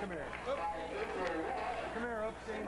Come here. Come here, Oopsie.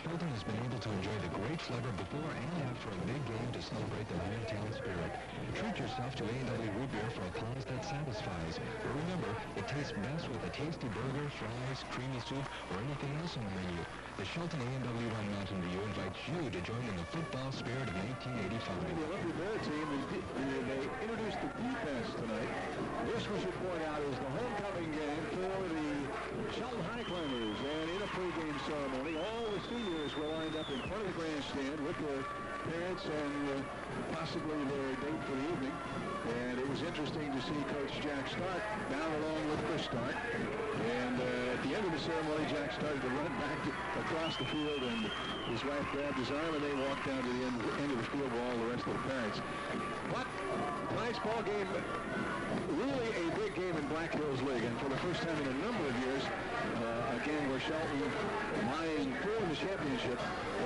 Shelton has been able to enjoy the great flavor before and after a big game to celebrate the hometown spirit. Treat yourself to A&W root beer for a cause that satisfies. But remember, it tastes best with a tasty burger, fries, creamy soup, or anything else on the menu. The Shelton A&W on Mountain View invites you to join in the football spirit of 1985. The Olympia Bear team, they introduced the defense tonight. This was reported out as the homecoming game for the Shelton High Climbers. And in a pregame ceremony, all the seniors were lined up in front of the grandstand with their parents and possibly their date for the evening. And it was interesting to see Coach Jack Stark down along with Chris Stark. And at the end of the ceremony, Jack started to run back across the field, and his wife grabbed his arm, and they walked down to the end of the field with all the rest of the parents. But tonight's ball game, really a big game in Black Hills League, and for the first time in a number of years, a game where Shelton vying for the championship,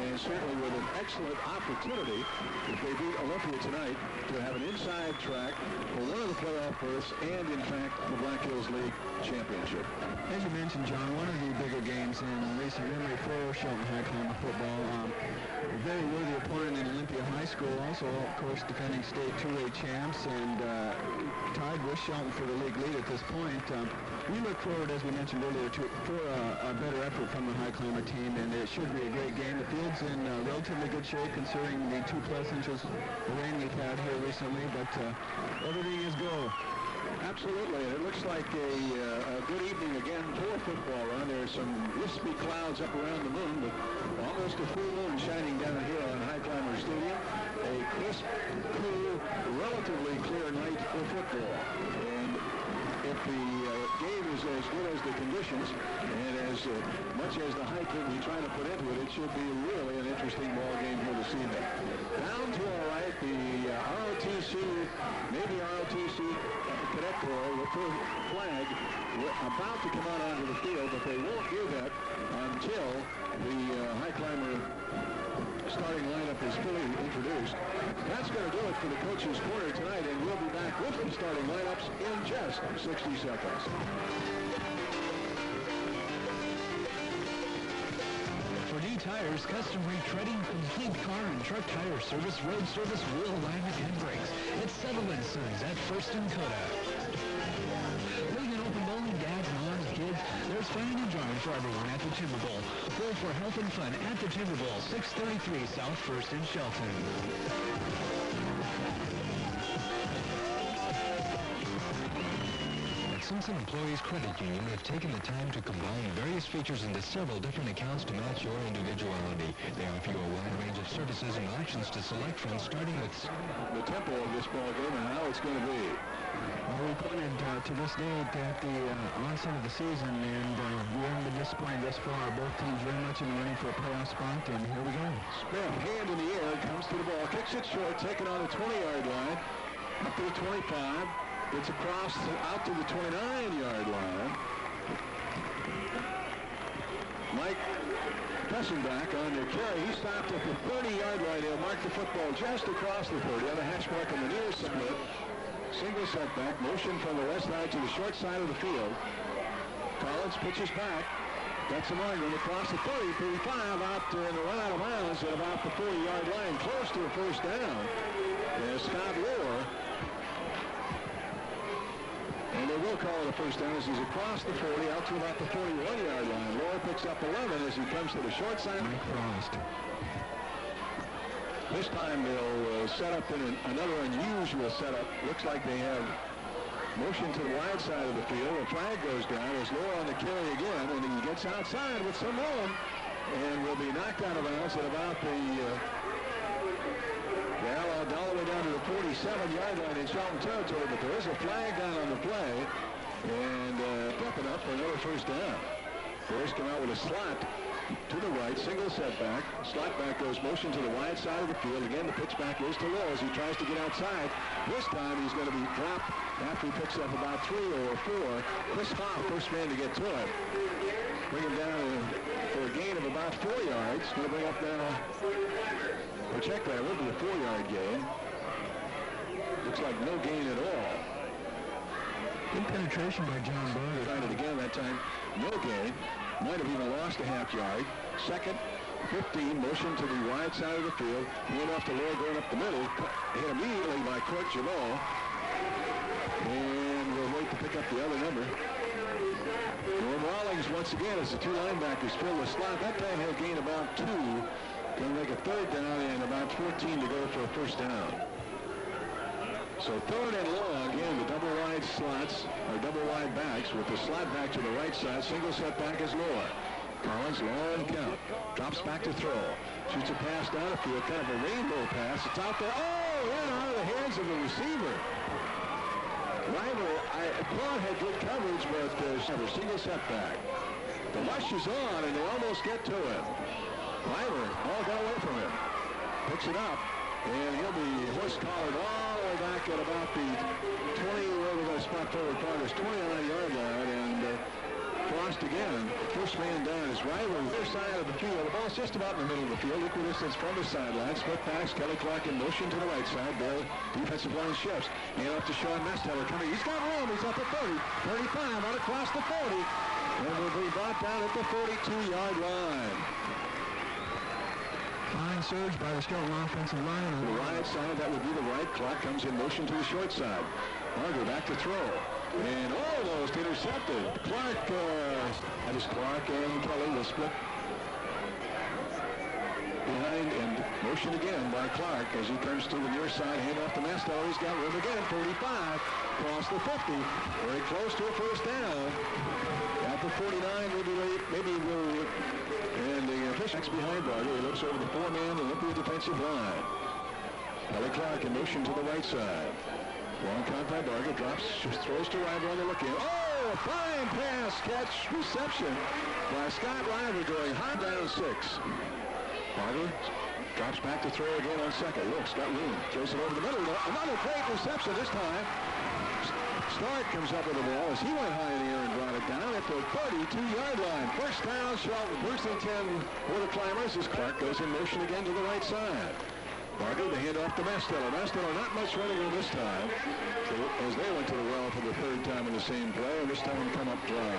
and certainly with an excellent opportunity, if they beat Olympia tonight, to have an inside track for one of the playoff berths and, in fact, the Black Hills League championship. As you mentioned, John, one of the bigger games in recent memory for Shelton High Climber football. A very worthy opponent in Olympia High School, also, of course, defending state 2A champs, and tied with Shelton for the league lead at this point. We look forward, as we mentioned earlier, for a better effort from the High Climber team, and it should be a great game. The field's in relatively good shape considering the 2+ inches of rain we've had here recently, but everything is go. Absolutely, and it looks like a good evening again for football. There's some wispy clouds up around the moon, but almost a full moon shining down here on High Climber Stadium. A crisp, cool, relatively clear night for football. And if the game is as good as the conditions, and as much as the hype that we try to put into it, it should be really an interesting ball game here this evening. Down to our right, the ROTC, maybe ROTC Cadet Corps with their flag about to come out onto the field, but they won't do that until the High Climber starting lineup is fully introduced. That's going to do it for the Coach's Corner tonight, and we'll be back with the starting lineups in just 60 seconds. For new tires, custom retreading, complete car and truck tire service, road service, wheel alignment, and brakes, it's Sutherland Sons at First and Coda. Big and open bowling, dads, moms, kids, there's fun and enjoyment for everyone at the Timber Bowl. Go for health and fun at the Timber Bowl, 633 South First in Shelton. Simpson Employees Credit Union have taken the time to combine various features into several different accounts to match your individuality. They offer you a wide range of services and options to select from, starting with the tempo of this ball game and how it's going to be. Well, we pointed to this date at the onset of the season, and we haven't been disappointed thus far. Both teams very much in the running for a playoff spot, and here we go. Smith, hand in the air, comes to the ball, kicks it short, taken on the 20-yard line, up to the 25, gets across out to the 29-yard line. Mike Fessenbach on the carry. He stopped at the 30-yard line. He'll mark the football just across the 30 on the hash mark on the near side. Single setback, motion from the west side to the short side of the field. Collins pitches back. That's a Margaret across the 30, 35, out and run out of bounds at about the 40-yard line, close to a first down. There's Scott Lohr. And they will call it a first down as he's across the 40, out to about the 41-yard line. Lohr picks up 11 as he comes to the short side. Crossed. This time they'll set up in another unusual setup. Looks like they have motion to the wide side of the field. A flag goes down as Lohr on the carry again, and he gets outside with some room and will be knocked out of bounds at about the all the way down to the 47-yard line in Shelton territory, but there is a flag down on the play, and stepping up for another first down. Bears come out with a slot to the right, single setback. Slot back goes motion to the wide side of the field. Again, the pitch back is to Lohr as he tries to get outside. This time he's going to be dropped after he picks up about 3 or 4. Chris Hoff, first man to get to it. Bring him down for a gain of about 4 yards. Going to bring up now. Well, check that. It will be a 4-yard gain. Looks like no gain at all. Good penetration by John Barger. Tried it again that time. No gain. Might have even lost a half yard. Second, 15, motion to the wide side of the field. Hand off to Lohr going up the middle. Hit immediately by Court Jabot. And we'll wait to pick up the other number. Norm Rawlings once again as the two linebackers fill the slot. That time he'll gain about 2. Going to make a third down and about 14 to go for a first down. So third and long, again, the double wide slots, or double wide backs with the slot back to the right side. Single setback is Lohr. Collins, long count. Drops back to throw. Shoots a pass down the field, kind of a rainbow pass. It's out there. Oh, in out of the hands of the receiver. River, I thought had good coverage, but a single setback. The rush is on, and they almost get to him. River, all got away from him. Picks it up. And he'll be horse-collared all the way back at about the 20, where we're going to spot forward progress, 29-yard line, and crossed again. First man down is River, their side of the field. The ball's just about in the middle of the field, equal distance from the sideline. Split backs, Kelly Clark in motion to the right side. Ball, defensive line shifts. Hand off to Sean Mesteller coming. He's got room. He's up at 30, 35, out across the 40. And will be brought down at the 42-yard line. Fine surge by the Shelton offensive line. On the right side, that would be the right. Clark comes in motion to the short side. Barger back to throw. And almost intercepted. Clark, that is Clark and Kelly will split behind and motion again by Clark as he comes to the near side. Hand off to Mesteller. He's got room again. 35. Across the 50. Very close to a first down. At the 49, maybe we'll... And the official's behind Barger. He looks over the 4-man Olympia defensive line. Kelly Clark in motion to the right side. Long count by Barger. Drops, throws to River on the look in. Oh, a fine pass, catch, reception by Scott River going high down 6. Barger drops back to throw again on second. Looks, got room. Throws it over the middle. Another great reception this time. Stark comes up with the ball as he went high in the air and brought it down at the 32-yard line. First down, Shelton. First and 10 for the Climbers as Clark goes in motion again to the right side. Barger, the handoff to Mesteller. Mesteller not much running room this time. So as they went to the well for the third time in the same play, and this time come up dry.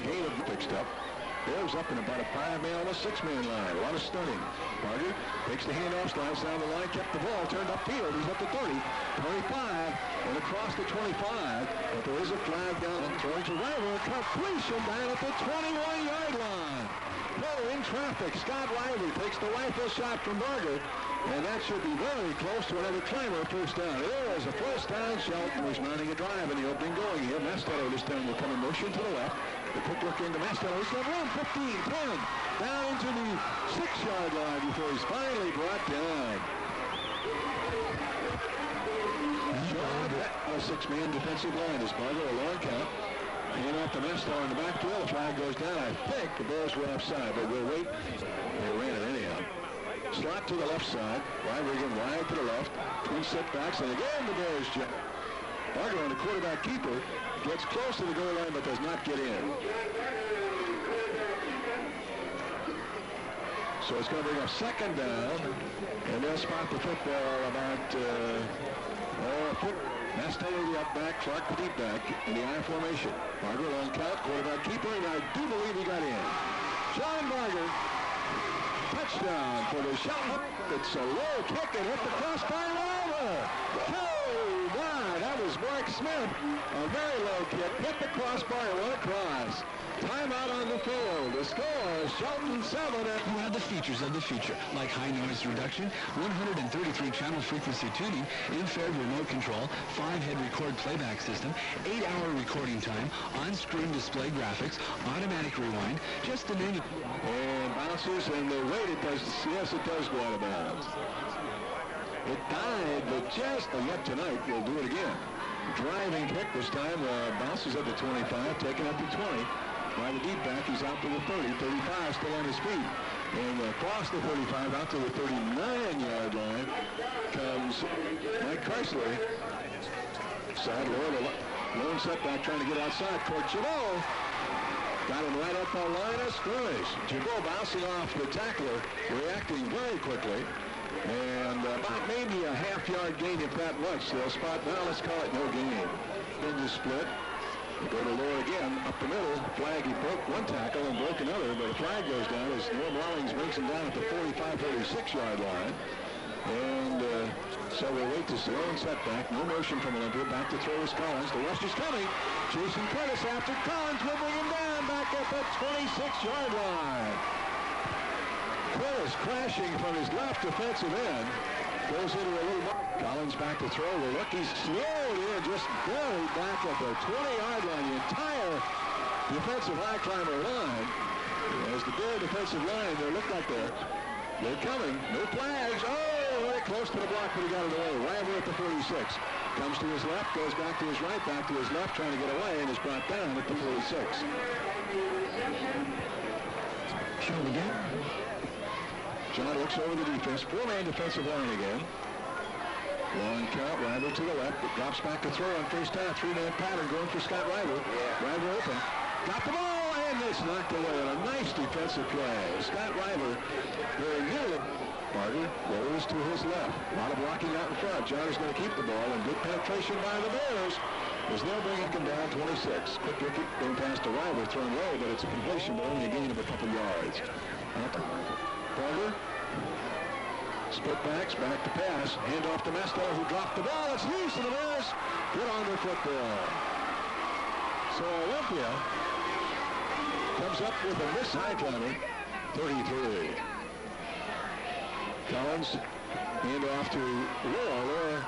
Gain of fixed up. Bears up in about a 5-man, almost 6-man line. A lot of stunning. Barger takes the handoff, slides down the line, kept the ball, turned upfield. He's up to 30, 25, and across the 25. But there is a flag down, throwing to River. Completion down at the 21-yard line. No, in traffic. Scott Riley takes the rifle shot from Barger. And that should be very close to another Clymer first down. There is a first down. Shelton was mounting a drive in the opening going here. Mastello this time will come in motion to the left. The quick look into Mastello. He's got room. 15, 10. Down into the 6-yard line before he's finally brought down. A 6-man defensive line is Barger, a long count. Hand off to Mastello in the backfield. The flag goes down. I think the Bears were offside, but we'll wait. They ran it anyhow. Slot to the left side. Again wide to the left. Twin setbacks, and again the Bears jump. Barger on the quarterback keeper gets close to the goal line but does not get in. So it's going to bring up second down, and they'll spot the football about Mastello the up back, Clark the deep back in the I formation. Barger long count, quarterback keeper, and I do believe he got in. Sean Barger. Touchdown for the Shelton. It's a low kick and hit the crossbar over. Oh, my, that was Mark Smith. A very low kick, hit the crossbar and went across. Timeout on the field. The score is Shelton 7. You have the features of the future, like high noise reduction, 133 channel frequency tuning, infrared remote control, 5-head record playback system, 8-hour recording time, on-screen display graphics, automatic rewind, just to name it. And bounces, and the rate it does, yes, it does go out of bounds. It died, but just yet tonight we'll do it again. Driving kick this time, bounces up to 25, taken up to 20. By the deep back, he's out to the 30, 35, still on his feet. And across the 35, out to the 39-yard line, comes Mike Chrysler. Side low, lone setback trying to get outside. Court Chabot got him right at the line of scrimmage. Chabot bouncing off the tackler, reacting very quickly. And about maybe a half-yard gain, if that much. They'll spot, now let's call it no gain. Then the split. Go to Lohr again, up the middle. Flag, he broke one tackle and broke another, but the flag goes down as Norm Rawlings brings him down at the 45, 46-yard line. And so we'll wait to see. Lone setback, no motion from Olympia. Back to throw is Collins. The rush is coming. Jason Curtis after Collins will bring him down back at the 26-yard line. Curtis crashing from his left defensive end. Goes into a little mark. Collins back to throw. The rookie's slowed in, just barely back at the 20-yard line. The entire defensive high climber line. As the Bear defensive line, they look like they're coming. No flags. Oh, very close to the block, but he got it away. Rival at the 46. Comes to his left, goes back to his right, back to his left, trying to get away, and is brought down at the 46. Show again. John looks over the defense. 4-man defensive line again. Long count, Rival to the left. Drops back to throw on first down. 3-man pattern going for Scott Rival. Rival open. Got the ball, and it's knocked away on a nice defensive play. Scott Rival very nearly. Barger rolls to his left. A lot of blocking out in front. John is going to keep the ball, and good penetration by the Bears. As they'll bring him down 26. Quick look going past the Rival, thrown low, but it's a completion, but only a gain of a couple yards. Barger. Split backs, back to pass. Hand off to Mastello, who dropped the ball. It's loose, and the Bears get on their football. So Olympia comes up with a miss high climber, 33. Collins, hand off to Lohr.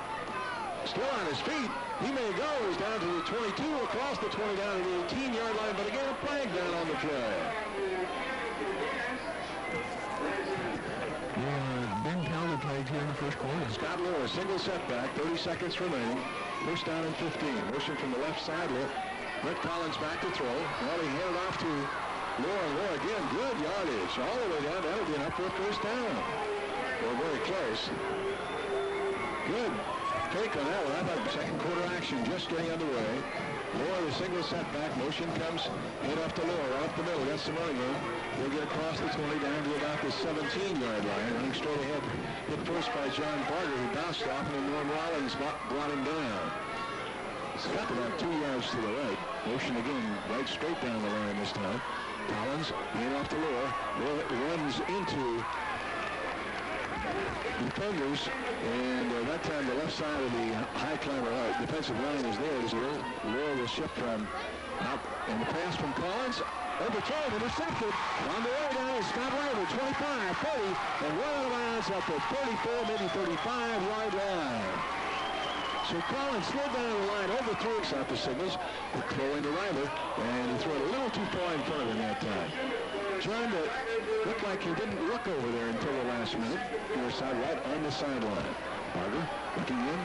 Still on his feet. He may go. He's down to the 22, across the 20, down to the 18-yard line, but again, a flag down on the play. Ben Calder played here in the first quarter. Scott Lohr, single setback, 30 seconds remaining. First down and 15. Motion from the left side. Rick Collins back to throw. Well, he handed off to Lohr. Lohr again, good yardage. All the way down. That'll be enough for a first down. Well, very close. Good fake on that one. I thought second quarter action just getting underway. Lohr, the single setback. Motion comes in off to Lohr. Off the middle. Got some running room. He'll get across the 20 down to about the 17-yard line. Running straight ahead. Hit first by John Barger, who bounced off, and then Norm Rawlings brought him down. Scott about 2 yards to the right. Motion again, right straight down the line this time. Collins, hand off to Lohr. Lohr runs into defenders, and that time the left side of the high climber defensive line is there. Lohr will shift from out, and the pass from Collins, overthrown, intercepted. On the way down is Scott Rival, 25, 30, and run out of bounds at the 34, maybe 35-yard line. So Collins slid down the line, overthrew out the signals, throwing to Ryder, and he threw it a little too far in front of him that time. Trying to look like he didn't look over there until the last minute. Near side, right on the sideline. Barger looking in,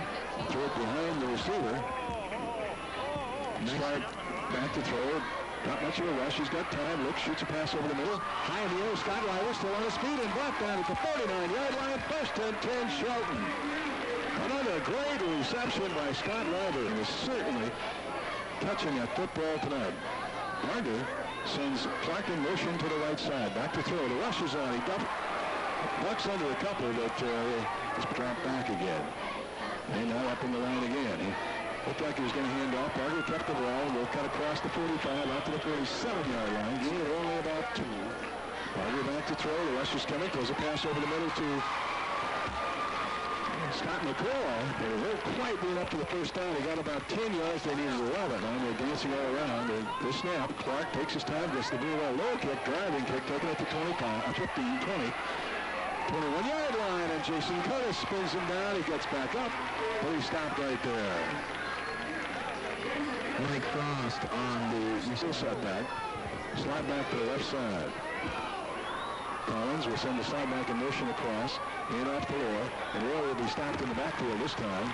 threw it behind the receiver. Slide back to throw. Not much of a rush. He's got time. Looks, shoots a pass over the middle. High in the air. Scott Ryder still on his feet and brought down at the 49-yard line. First and 10, Shelton. Another great reception by Scott Ryder. He was certainly touching that football tonight. Ryder sends Clark in motion to the right side. Back to throw. The rush is on. He ducks under a couple, but he's dropped back again. And now up in the line again. He looked like he was going to hand off. Barger kept the ball. Will cut across the 45 out to the 47-yard line. Gain of only about 2. Barger back to throw. The rush is coming. Throws a pass over the middle to Scott McCall. They weren't quite being up to the first down. They got about 10 yards. They needed 11. And they're dancing all around. The snap. Clark takes his time. Gets the low kick. Driving kick. Taking it to 25, 15, 20. 21-yard line. And Jason Curtis spins him down. He gets back up. But he stopped right there. Mike Frost on the still setback. Slide back to the left side. Collins will send the slide back in motion across. In off the Lohr. And Lohr will be stopped in the backfield this time.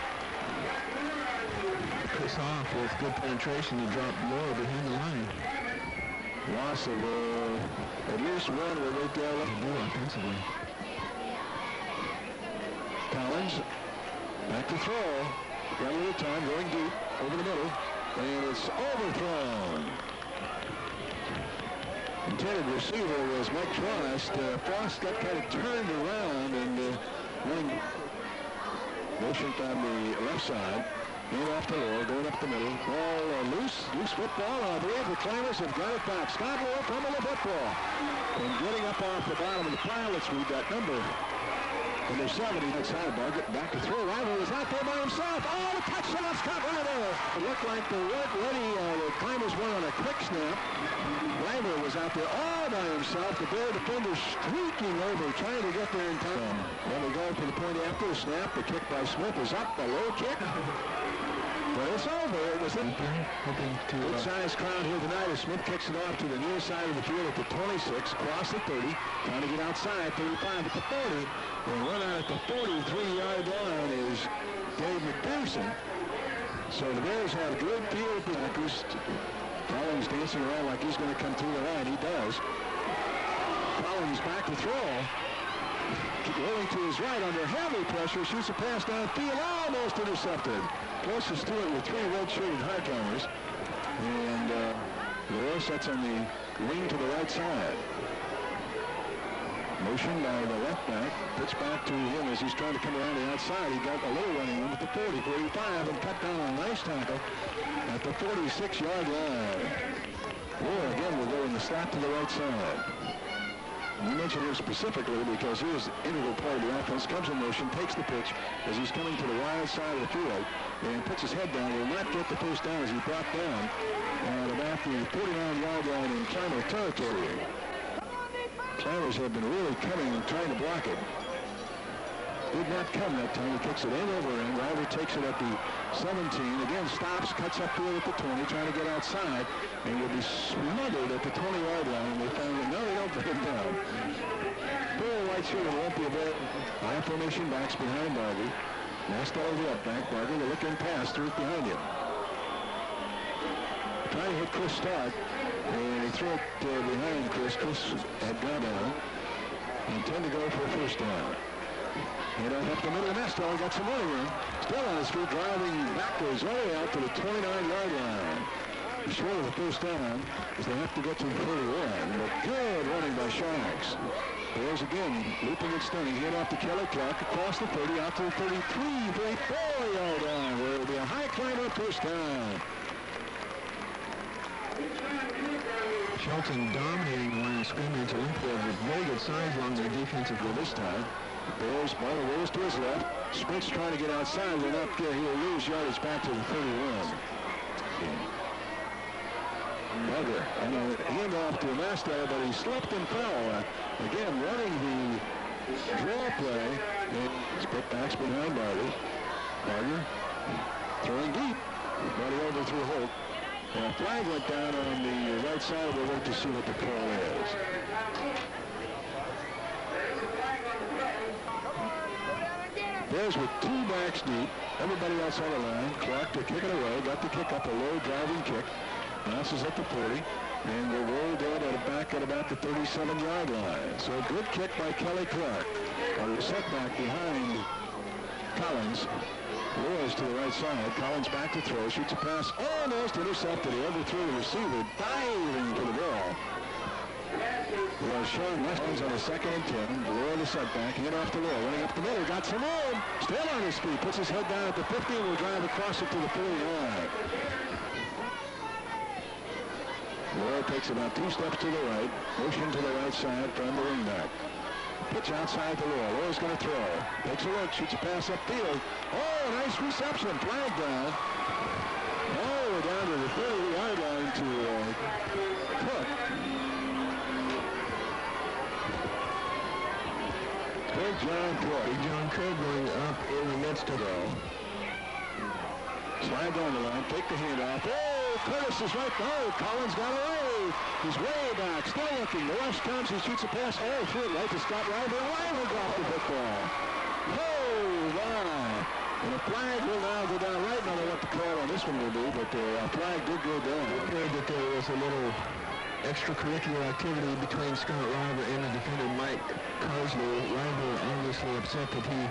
Chris off with good penetration. He dropped Lohr behind the line. Loss of at least one with right there left to do offensively. Collins back to throw. Got a little time going deep over the middle. And it's overthrown. Intended receiver was Mike Frost. Frost got kind of turned around and going motion on the left side. In off the Lohr, going up the middle. Ball loose football. I believe the Climbers have got it back. Scott Lohr fumbling the football. And getting up off the bottom of the pile, let's read that number 70 outside. Barger back to throw. Ryder was out there by himself. Oh, the touchdown, Scott Ryder. It looked like they weren't ready. The Climbers went on a quick snap. Ryder was out there all by himself. The Bear defender streaking over, trying to get there in time. Well, we go for the point after the snap. The kick by Smith is up. The low kick. But it's over. It was a good-sized crowd here tonight as Smith kicks it off to the near side of the field at the 26, across the 30, trying to get outside, 35 at the 40. And run out at the 43-yard line is Dave McPherson. So the Bears have good field backers. Collins dancing around like he's going to come through the line. He does. Collins back to throw. Rolling to his right under heavy pressure. Shoots a pass downfield. Almost intercepted. Closest to it with 3 red-shirted high-climbers. And Lohr sets on the wing to the right side. Motion by the left back. Pitch back to him as he's trying to come around the outside. He got a little running room at the 40, 45, and cut down a nice tackle at the 46-yard line. Lohr again will go in the slot to the right side. You mentioned him specifically because he was an integral part of the offense. Comes in motion, takes the pitch as he's coming to the wide side of the field and puts his head down. Will not get the first down as he brought down at about the 49-yard line in Climber territory. Climbers have been really coming and trying to block it. Did not come that time. He kicks it in over end. Ryder takes it at the 17. Again, stops, cuts up field at the 20, trying to get outside, and will be smothered at the 20-yard line. And they found that, no, they don't put him down. Four white shirt of Olympia Bear. High formation backs behind Barger. Nastello the up back. Barger, the look-in pass, threw it behind him. Trying to hit Chris Stark, and he threw it behind Chris. Chris had gone down. Intend to go for a first down. And up the middle of Nastello, got some running room. Still on his feet, driving backwards all the way out to the 29-yard line. Short of the first down, as they have to get to the 31. But good running by Sharks. Bears again, looping and stunning. Hit off to Kelly Clark, across the 30, out to the 33, 34-yard line, where it will be a high climber first down. Shelton dominating the line of scrimmage. Olympia with very good size along their defensive goal this time. Bears ball rolls to his left. Sprint's trying to get outside. They're not there. He'll lose yardage back to the 31. Mugger and a handoff to Mastella, but he slipped and fell. Again, running the draw play. It's put backs behind Barger. Barger throwing deep. Brought it over through Holt. And a flag went down on the right side. We'll wait to see what the call is. Bears with 2 backs deep. Everybody else on the line. Clark to kick it away. Got the kick up, a low driving kick. Bounces at the 40. And will roll down back at about the 37-yard line. So a good kick by Kelly Clark. A setback behind Collins. Lewis to the right side. Collins back to throw. Shoots a pass. Almost intercepted. He overthrew the receiver. Diving to the ball. Was Sean Westlands on a 2nd and 10. Lower the setback. Hand off to Lowe. Running up the middle. Got some room. Still on his feet. Puts his head down at the 50 and will drive across it to the 40-yard. Lowe takes about 2 steps to the right. Motion to the right side from the wingback. Pitch outside the Lowe. Lowe's going to throw. Takes a look. Shoots a pass upfield. Oh, nice reception. Flag down. All the way down to the 30-yard line to Cook. Big John Cook. Big John Cook going up in the midst of the slide down the line. Take the handoff. Oh, Curtis is right. Oh, Collins got away. He's way back. Still looking. The rush comes. He shoots a pass. Oh, through it right to Scott River. River dropped the football. Oh, my. And a flag will now go down right. I don't know what the call on this one will be, but a flag did go down. It appeared that there was a little extracurricular activity between Scott River and the defender Mike Carsley. River obviously upset that he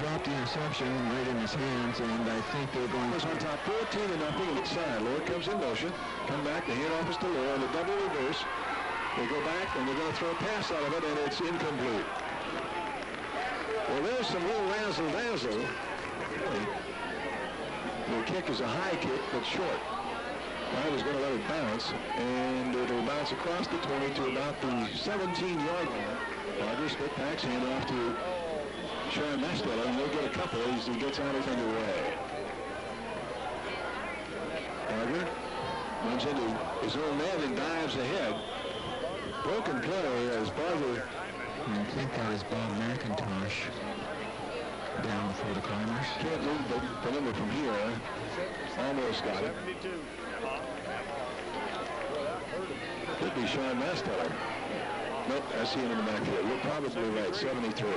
dropped the interception right in his hands, and I think they're going to... on top 14-0 inside. Lowe comes in motion. Come back. The handoff is to Lowe. The double reverse. They go back, and they're going to throw a pass out of it, and it's incomplete. Well, there's some little razzle-dazzle. The kick is a high kick, but short. River's going to let it bounce, and it'll bounce across the 20 to about the 17-yard line. Barger split backs, handoff to Sean Mastella, and we'll get a couple as he gets out of underway. Barger runs into his own man and dives ahead. Broken play as Barger. I think that is Bob McIntosh down for the Climbers. Can't move the number from here. Almost got it. Could be Sean Mastella. Nope, I see him in the back here. You're probably right, 73.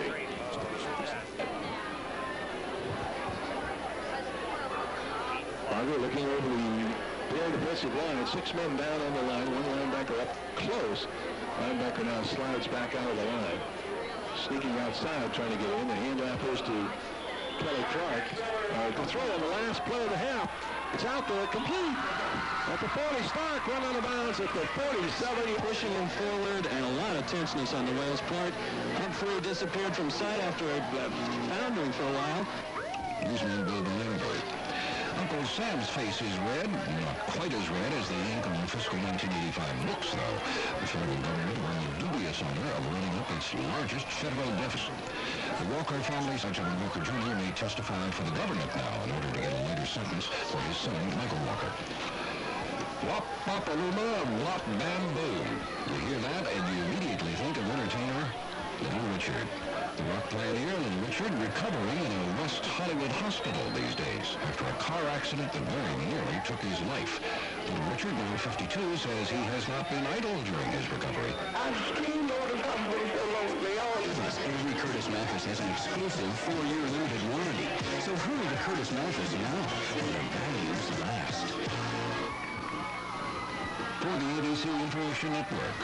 Barger looking over the bare defensive line. 6 men down on the line. 1 linebacker up close. Linebacker now slides back out of the line. Sneaking outside, trying to get in. The handoff is to Kelly Clark. The throw on the last play of the half. It's out there, complete. At the 40, Stark run out of bounds at the 47. Pushing him forward, and a lot of tenseness on the Wales part. Humphrey disappeared from sight after foundering for a while. Newsman Bill Lambert. Uncle Sam's face is red, not quite as red as the ink on fiscal 1985 books, though. The federal government won the dubious honor of running up its largest federal deficit. The Walker family, such as Walker Jr., may testify for the government now in order to get a later sentence for his son, Michael Walker. Wop, wop-a-luma, wop, bamboo. You hear that, and you immediately think of entertainer Little Richard. The rock pioneer, Little Richard, recovering in a West Hollywood hospital these days after a car accident that very nearly took his life. Little Richard, now 52, says he has not been idle during his recovery. I've screamed over the company so long, they all... Plus, every Curtis mattress has an exclusive 4-year limited warranty. So hurry to Curtis Mattress now, where their values last. For the ABC Information Network,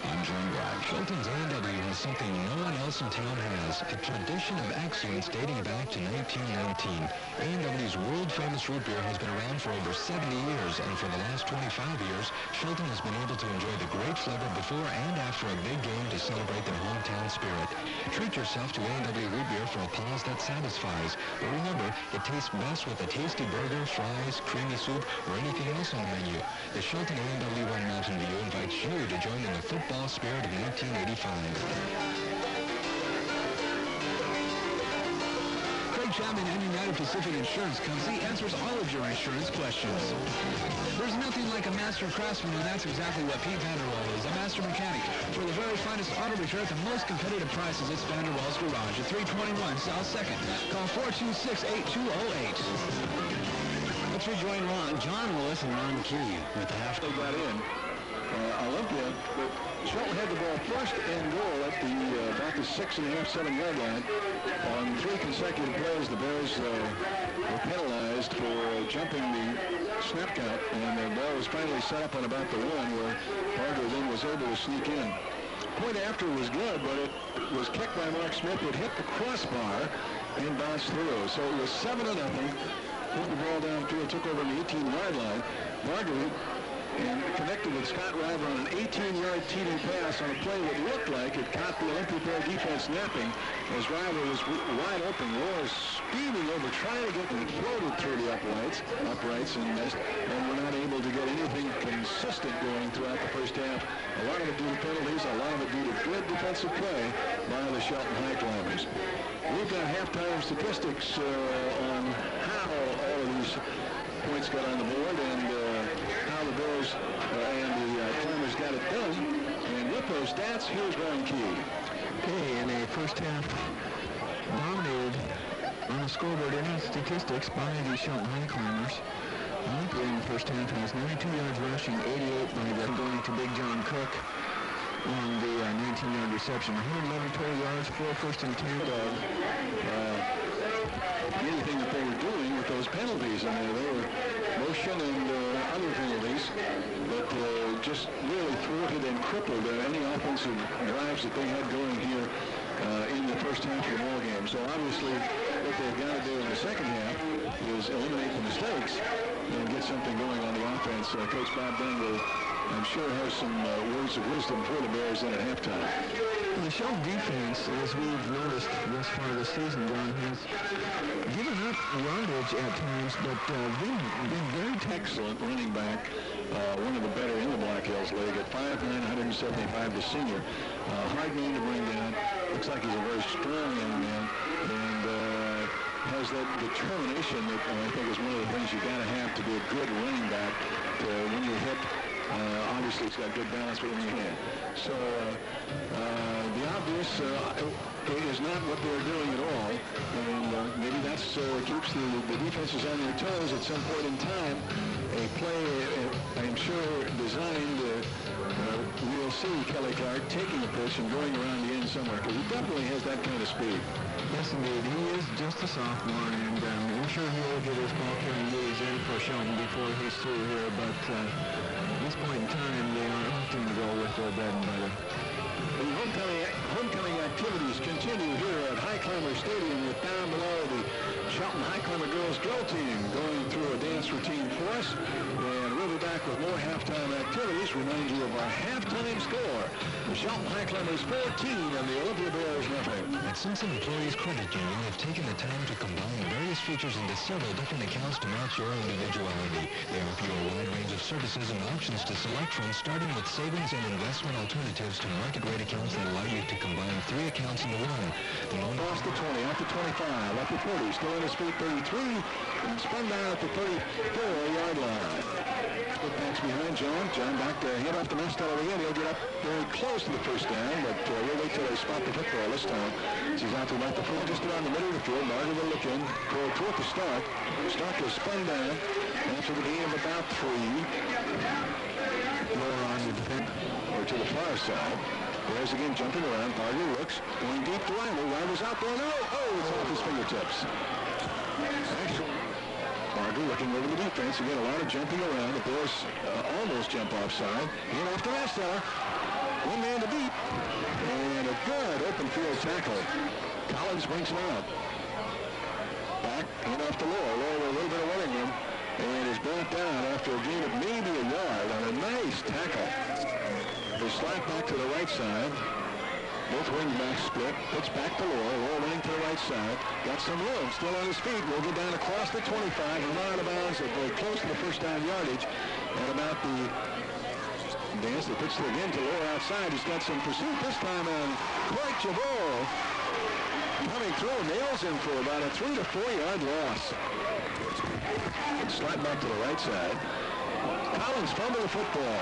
I'm John Grant. Shelton's A&W has something no one else in town has, a tradition of excellence dating back to 1919. A&W's world-famous root beer has been around for over 70 years, and for the last 25 years, Shelton has been able to enjoy the great flavor before and after a big game to celebrate their hometown spirit. Treat yourself to A&W root beer for a pause that satisfies. But remember, it tastes best with a tasty burger, fries, creamy soup, or anything else on the menu. The Shelton A&W on Mountain View invites you to join in the football spirit of 1985. Craig Chapman and United Pacific Insurance Company answers all of your insurance questions. There's nothing like a master craftsman, and that's exactly what Pete Vanderwall is, a master mechanic. For the very finest auto repair at the most competitive prices, it's Vanderwall's Garage at 321 South 2nd. Call 426-8208. Let's rejoin John Willis and Ron Key with the half. They got in. Olympia, but Shelton had the ball first and goal at the about the 6.5, 7 yard line. On 3 consecutive plays, the Bears were penalized for jumping the snap count, and the ball was finally set up on about the 1, where Barger then was able to sneak in. Point after was good, but it was kicked by Mark Smith. It hit the crossbar and bounced through. So it was 7-0. Put the ball downfield, took over the 18-yard line. Barger and connected with Scott River on an 18-yard TD pass on a play that looked like it caught the Olympia Bear defense napping as River was wide open. Roar speeding over, trying to get them floated through the uprights and missed, and were not able to get anything consistent going throughout the first half. A lot of it due to penalties, a lot of it due to good defensive play by the Shelton High Climbers. We've got halftime statistics on how all of these points got on the board and how the Bears and the Climbers got it done. And with those stats, here's Ron Key. Okay, in a first half dominated on the scoreboard and statistics by the Shelton High Climbers. Olympia in the first half has 92 yards rushing, 88 by them going to Big John Cook on the 19-yard reception. 111 total yards, 4 first and 10. Anything that they were doing with those penalties, and they were motion and other penalties that just really thwarted and crippled any offensive drives that they had going here in the first half of the ball game. So obviously what they've got to do in the second half is eliminate the mistakes and get something going on the offense. Coach Bob Dunn will, I'm sure, have some words of wisdom for the Bears in at halftime. The Shelton defense, as we've noticed thus far this season, John, has given up yardage at times, but been very excellent running back, one of the better in the Black Hills League at 5'9", 175, the senior. Hard man to bring down. Looks like he's a very strong young man, and has that determination that I think is one of the things you got to have to be a good running back. When you hit, obviously it's got good balance, but when you hit. So the obvious is not what they're doing at all, and maybe that's keeps the defenses on their toes at some point in time. A play, I'm sure, designed, we'll see Kelly Clark taking a pitch and going around the end somewhere, because he definitely has that kind of speed. Yes, indeed. He is just a sophomore, and I'm sure he'll get his ball carrying days in for Shelton before he's through here, but at this point in time, they are opting to go with their bread and butter. The homecoming activities continue here at High Climber Stadium, with down below the Shelton High Climber girls drill team going through a dance routine for us. And we'll be back with more halftime activities. Remind you of our halftime score. The Shelton High Climbers 14 and the Olympia Bears nothing. At Simpson Employees Credit Union, have taken the time to combine various features into several different accounts to match your individuality. They offer you a wide range of services and options to select from, starting with savings and investment alternatives to market rate accounts that allow you to combine 3 accounts into one. The loan off the 20, off the 25, up the 40, still on his feet, 33, and spun down at the 34-yard line. Good backs behind John. John back to hit off the Mestel again. He'll get up very close to the first down, but we'll wait till they spot the football this time. He's out to about the field, just around the middle of the field. Barger will look in, go toward the Stark. Stark is spun down after the gain of about 3. Lower on the defense, or to the far side. Bears again jumping around. Barger looks, going deep to Rival. Rival's out there. No! Oh, it's off his fingertips. Excellent. Barger looking over the defense. Again, a lot of jumping around. The Bears almost jump offside. In off the Mestel. One man to beat. And a good open field tackle. Collins brings him out. Back in off the Lower. Lower with a little bit of running room. And is brought down after a gain of maybe a yard on a nice tackle. They slap back to the right side. Both wingbacks split. Pitch back to Lower. Lower running to the right side. Got some room. Still on his feet. Will get down across the 25. And out of bounds. Very close to the first down yardage. At about the dance. They pitch it again to Lower outside. He's got some pursuit this time on Court Jabot. coming through, nails him for about a 3 to 4 yard loss. Slide back to the right side. Collins fumbled the football.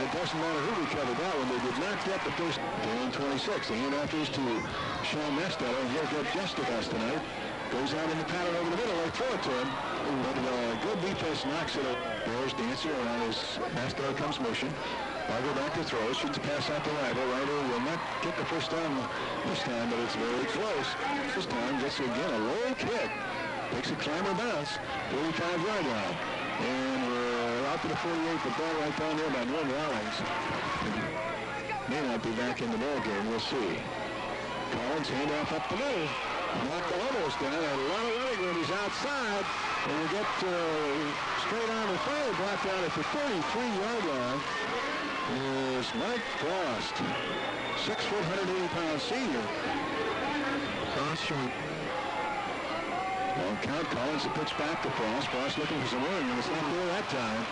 It doesn't matter who recovered that one. They did not get the first down 26. The handoff is to Sean Mesteller. He'll get just with us tonight. Goes out in the pattern over the middle. They throw it to him. But good defense knocks it. Bears dancing around as Mesteller comes motion. Barger back to throw. Shoots a pass out to Ryder. Ryder will not get the first down this time, but it's very close. This time gets again a low kick. Takes a climber bounce. 45-yard line. And we're out to the 48. The ball right down there by Norm Rawlings. May not be back in the ball game. We'll see. Collins handoff up the middle. Knocked almost down. A lot of running room. He's outside. And we get straight on the finally brought down at the 33-yard line. Is Mike Frost. 6 foot, 180-pound senior. Frost short. Long count. Collins to pitch back to Frost. Frost looking for some room, and it's not there that time.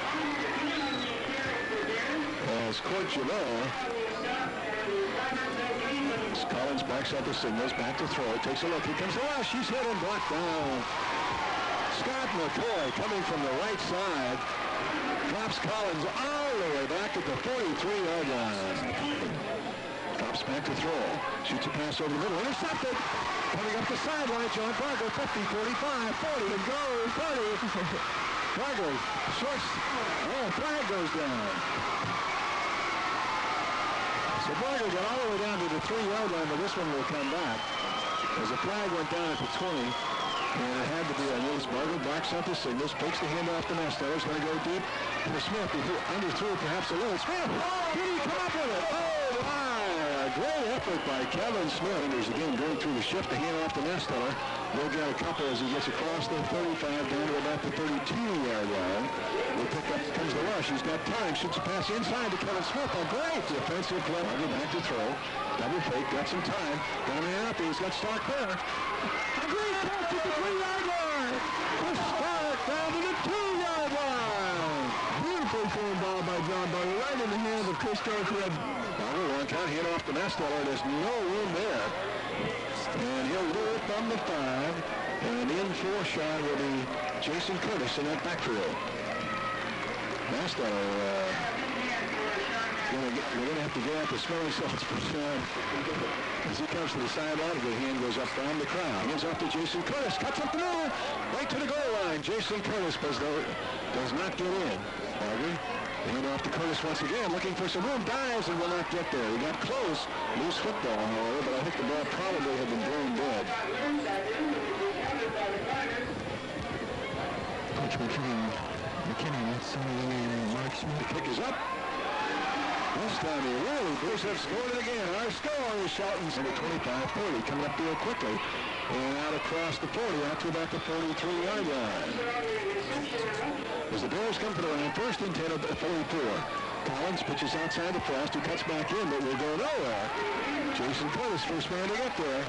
As Court Javot. Collins backs up the signals, back to throw. Takes a look. Here comes the rush. He's hit and blocked down. Scott McCoy coming from the right side. Drops Collins all the way back at the 43-yard line. Drops back to throw. Shoots a pass over the middle. Intercepted. Coming up the sideline, John Barger, 50, 45, 40, and go, 30. Barger, short. Oh, flag goes down. So Barger got all the way down to the 3-yard line, but this one will come back. As the flag went down at the 20, and it had to be on Willis. Barger backs up the signals, takes the handoff to Mesteller. He's going to go deep to Smith. He underthrew perhaps a little. Smith, did he come up with it? Oh, wow. A great effort by Kevin Smith. And there's again going through the shift, the handoff to Mesteller. We'll get a couple as he gets across the 35 down to about the 32-yard line. We'll pick up, comes the rush. He's got time, shoots a pass inside to Kevin Smith. A great defensive play. Barger back to throw. Double fake, got some time. Got a man out there. He's got Stark there. A great catch at the 3-yard line. Stark down to the 2-yard line. Beautiful form ball by John Barger, right in the hands of Chris Stark. Barger long count, hit off the Mesteller. There's no room there. And he'll do it from the 5. And in for a shot will be Jason Curtis in that backfield. Mesteller, we're going to have to get out the smelling salts for Sean. As he comes to the sideline, the hand goes up down the crowd. Hands off to Jason Curtis. Cuts up the middle. Right to the goal line. Jason Curtis does not get in. Barger, hand off to Curtis once again. Looking for some room. Dives and will not get there. He got close. Loose football, however, but I think the ball probably had been thrown dead. Coach McKinney, somebody named Mark Smith. The kick is up. This time he really Bruce have scored it again. Our score is Shelton's in the 25-40, coming up real quickly. And out across the 40, out to about the 43-yard line. As the Bears come to the line, first and 10 at the 44. Collins pitches outside the Frost, who cuts back in, but will go nowhere. Jason Curtis, first man to get there.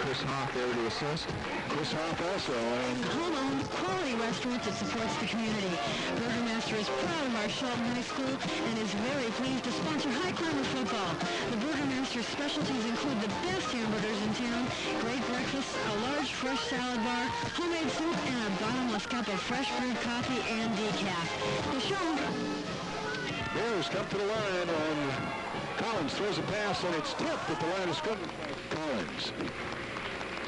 Chris Hoff there to assist. Chris Hoff also. And home-owned quality restaurant that supports the community. Burgermaster is proud of our Shelton High School and is very pleased to sponsor High Climber football. The Burgermaster's specialties include the best hamburgers in town, great breakfast, a large fresh salad bar, homemade soup, and a bottomless cup of fresh brewed coffee and decaf. The show. Bears come to the line, and Collins throws a pass, and it's tipped at the line of scrimmage. Collins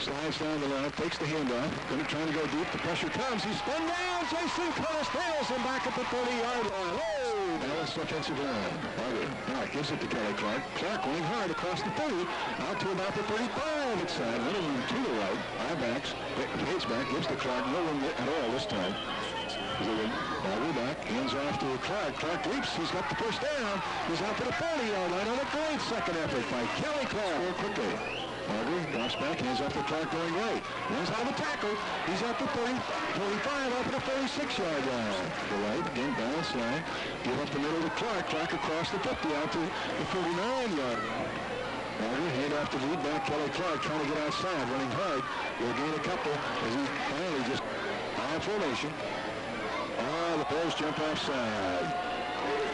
slides down the line, takes the handoff, going to try to go deep. The pressure comes. He's spun down. Jason Curtis nails him back at the 30-yard line. Oh! Dallas offensive line. Barger gives it to Kelly Clark. Clark going hard across the 30, out to about the 35. It's running to the right. Backs, fades back, gives to Clark. No one at all this time. Barger back, hands off to Clark. Clark leaps. He's got the first down. He's out to the 40-yard line on a great second effort by Kelly Clark. Real quickly. Barger drops back, hands off to Clark going right. Runs out of the tackle. He's at the 30, 45, out to the 46-yard line. The right, again, balance line. Give up the middle to Clark. Clark across the 50, out to the 49-yard line. Barger, hand off the lead back. Kelly Clark trying to get outside, running hard. Will gain a couple as he finally just high formation. The Bears jump offside.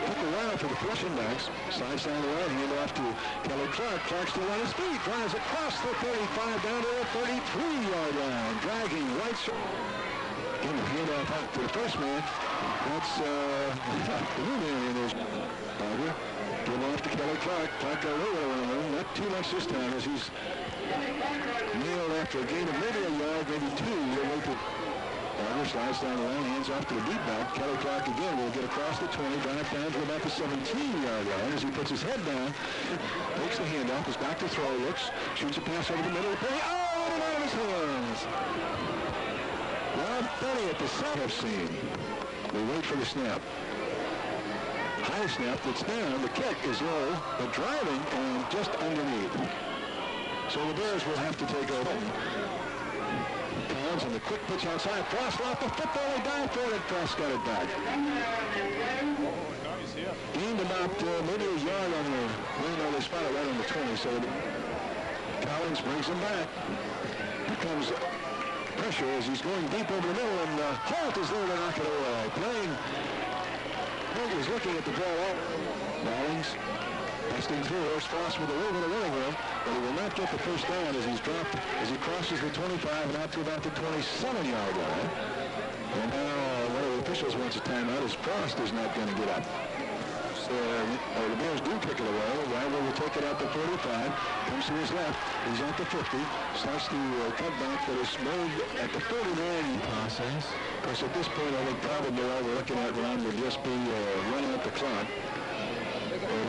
Took a while for the pushing backs. Slides down the line, hand off to Kelly Clark. Clark still on his feet. Drives across the 35 down to the 33-yard line. Dragging right. Again, the handoff out to the first man. That's the new man in his Barber. Give off to Kelly Clark. Clark got a little around him. Not too much this time as he's nailed after a gain of maybe a yard, maybe two. Barber slides down the line, hands off to the deep back. Kelly Clark again will get across the 20, drive down to about the 17-yard line as he puts his head down, takes the handoff, is back to throw, looks, shoots a pass over the middle of the play. Oh, and out of his hands. Now Benny at the center scene. They wait for the snap. High snap that's down. The kick is low, but driving and just underneath. So the Bears will have to take over. Collins and the quick pitch outside. Frost off the football. They dive for it. Frost got it back. Gained about maybe a yard on the they spot it right on the 20. So Collins brings him back. Here comes pressure as he's going deep over the middle, and Holt is there to knock it away. Playing. Holt is looking at the ball out. Rawlings busting through. There's Frost with a little bit of running room, but he will not get the first down as he's dropped as he crosses the 25 and out to about the 27-yard line. And now one of the officials wants a timeout as Frost is not going to get up. So the Bears do kick it away. Wyler will take it out to 45. Comes to his left. He's at the 50. Starts to cut back, but is made at the 49 process. Of course, at this point, I think probably all we're looking at, Ron, would just be running up the clock.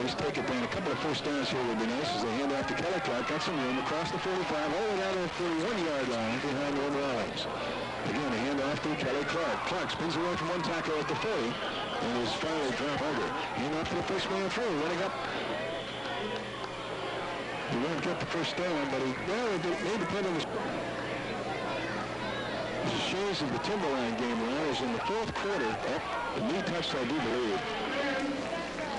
Let's take it down. A couple of first downs here would be nice as they hand off to Kelly Clark. Got some room across the 45, all the way down to the 41-yard line behind Warren Rawlings. Again, a hand off to Kelly Clark. Clark spins away from one tackle at the 40 and is finally dropped under. Hand off to the first man through, running up. He won't get the first down, but it may depend on the Shays of the Timberline game line is in the fourth quarter. The knee touch, I do believe.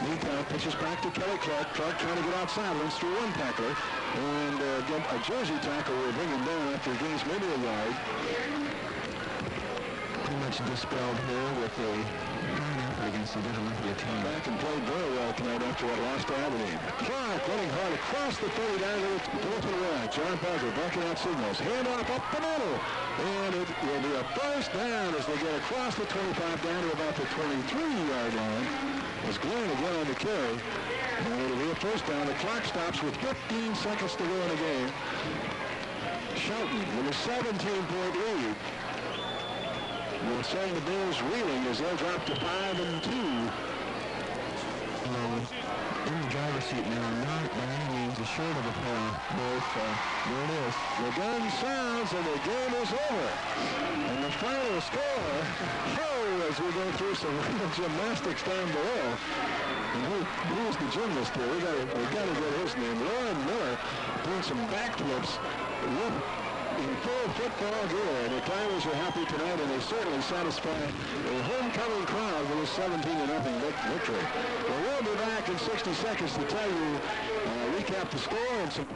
Meantime, pitches back to Kelly Clark. Clark trying to get outside, runs through one tackler, and again, a Jersey tackle will bring him down after he gains maybe a yard. Pretty much dispelled here with a fine effort against the Olympia team. Back and played very well tonight after that loss to Aberdeen. Clark running hard across the 30 down to the right. John Barker barking out signals. Hand off up the middle. And it will be a first down as they get across the 25 down to about the 23-yard line. As Glenn again on the carry. And it'll be a first down. The clock stops with 15 seconds to go in the game. Shelton with a 17-point lead. We'll send the Bears reeling as they'll drop to 5-2. In the driver's seat now, not by any means assured of a playoff. Both, there it is. The gun sounds and the game is over. And the final score, as we go through some gymnastics down below. And who's the gymnast here? We got to get his name. Lauren Miller doing some backflips. In full football gear. The Tigers are happy tonight, and they certainly satisfy a homecoming crowd with a 17-0 victory. Well, we'll be back in 60 seconds to tell you, recap the score and some...